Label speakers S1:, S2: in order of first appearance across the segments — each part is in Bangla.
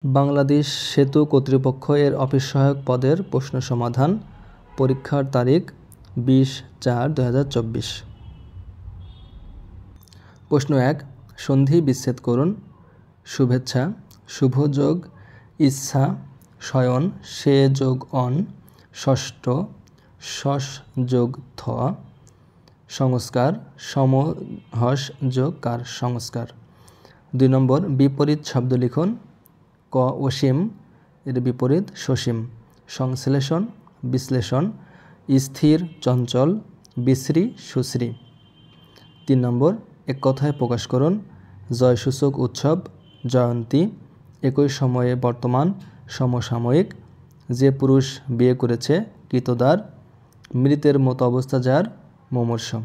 S1: বাংলাদেশ সেতু কর্তৃপক্ষ এর অফিস সহায়ক পদের প্রশ্ন সমাধান। পরীক্ষার তারিখ 20/4/2024। প্রশ্ন 1, সন্ধি বিচ্ছেদ করুন। শুভেচ্ছা, শুভ যোগ ইচ্ছা, শয়ন, সে যোগ অন, ষষ্ঠ, শস যোগ থ, সংস্কার, সমহস যোগ কার, সংস্কার। 2 নম্বর, বিপরীত শব্দ লিখুন। ক অসীম, এর বিপরীত সসীম। সংশ্লেষণ, বিশ্লেষণ, স্থির চঞ্চল, বিশ্রী সুশ্রী। 3 নম্বর, এক কথায় প্রকাশ করুন। জয়সূচক উৎসব, জয়ন্তী, একই সময়ে বর্তমান, সমসাময়িক, যে পুরুষ বিয়ে করেছে, কৃতদার, মৃতের মতো অবস্থা যার, মুমূর্ষু।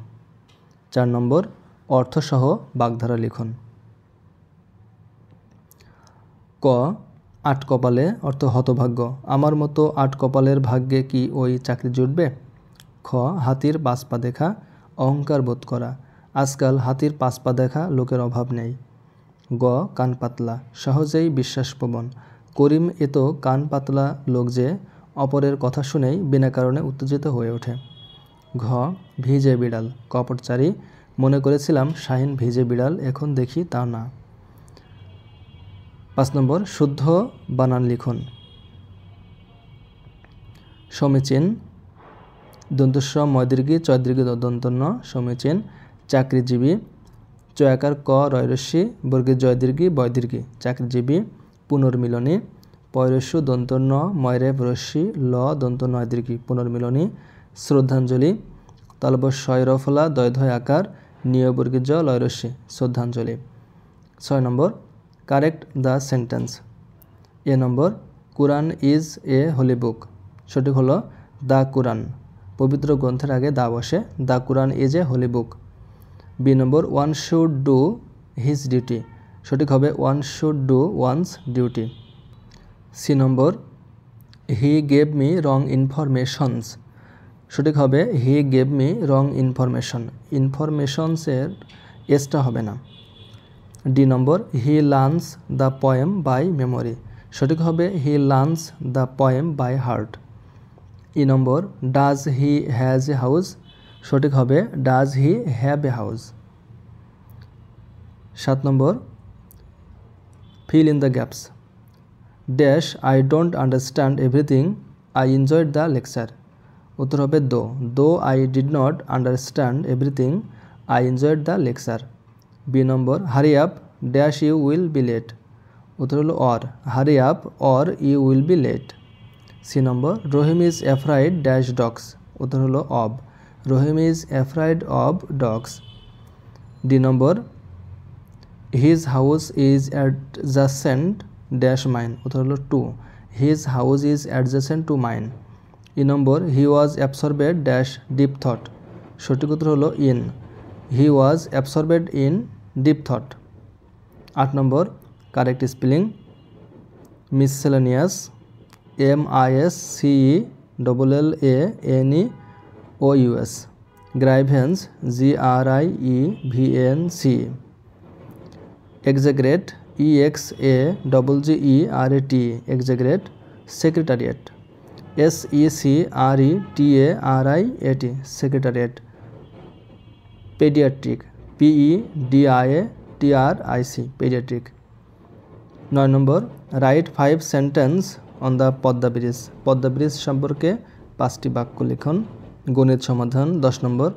S1: 4 নম্বর, অর্থসহ বাগধারা লিখুন। ক আট কপালে অর্থ হতভাগ্য, আমার মতো আট কপালের ভাগ্যে কি ওই চাকরি জুটবে। খ হাতির 5 পা দেখা, অহংকার বোধ করা, আজকাল হাতির 5 পা দেখা লোকের অভাব নেই। গ কান পাতলা, সহজেই বিশ্বাসপ্রবণ, করিম এত কান পাতলা লোক যে অপরের কথা শুনেই বিনা কারণে উত্তেজিত হয়ে ওঠে। ঘ ভিজে বিড়াল, কপটচারী, মনে করেছিলাম শাহিন ভিজে বিড়াল, এখন দেখি তা না। 5 নম্বর, শুদ্ধ বানান লিখুন। সমীচীন, দন্তস্ব ময়দীর্ঘী চয়দীর্ঘী দন্তন্য, সমীচীন। চাকরিজীবী, চয়াকার ক রয়রস্যি বর্গীর জয়দীর্ঘী বয়দীর্ঘী, চাকরিজীবী। পুনর্মিলনী, পয়রস্যু দন্তন্য ময়রেব রস্যি ল দন্ত নয়দীর্ঘী, পুনর্মিলনী। শ্রদ্ধাঞ্জলি, তলবস্বয় রফলা দয়ধয় আকার নিয়বর্গীর জ লয়রস্যি, শ্রদ্ধাঞ্জলি। 6 number, correct the sentence. A number, Quran is a holy book, সঠিক হলো দ্য কুরআন, পবিত্র গ্রন্থের আগে দা বসে, the Quran is a holy book. B number, one should do his duty, সঠিক হবে one should do one's duty. C number, he gave me wrong informations, সঠিক হবে he gave me wrong information, ইনফরমেশনসের এসটা হবে না। D number, he learns the poem by memory, সঠিক হবে he learns the poem by heart. E number, does he has a house, সঠিক হবে does he have a house. 7 number, fill in the gaps. Dash I don't understand everything, I enjoyed the lecture, উত্তর হবে though I did not understand everything, I enjoyed the lecture. B number, hurry up dash you will be late, উত্তর হলো or, hurry up or you will be late. C number, Rahim is afraid dash dogs, উত্তর হলো of, Rahim is afraid of dogs. D number, his house is adjacent dash mine, উত্তর হলো to, his house is adjacent to mine. E number, he was absorbed dash deep thought, সঠিক উত্তর হলো in, he was absorbed in deep thought. 8 number, correct spelling. Miscellaneous, MISCELLANEOUS, grievance, GRIEVENC, exaggerate, EXAGGERAT, exaggerate. Secretariat, SECRETARIAT, secretariat. Paediatric, PEDIATRIC, paediatric. 9 number, write 5 sentence on the Padma bridge, Padma bridge সম্পর্কে 5টি বাক্য লিখুন। গণিত সমাধান। 10 নম্বর,